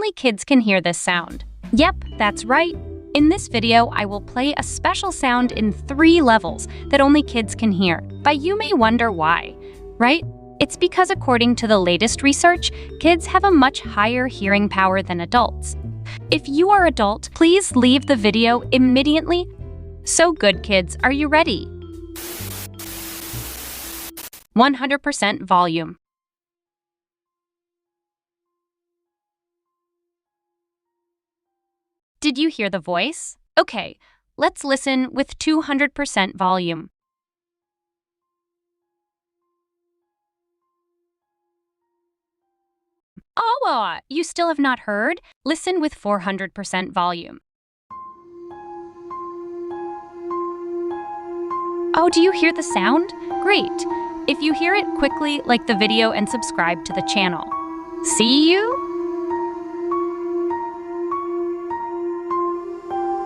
only kids can hear this sound. Yep, that's right. In this video, I will play a special sound in 3 levels that only kids can hear. But you may wonder why, right? It's because according to the latest research, kids have a much higher hearing power than adults. If you are adult, please leave the video immediately. So good, kids, are you ready? 100% volume. Did you hear the voice? Okay, let's listen with 200% volume. Oh, you still have not heard? Listen with 400% volume. Oh, do you hear the sound? Great. If you hear it, quickly like the video and subscribe to the channel. See you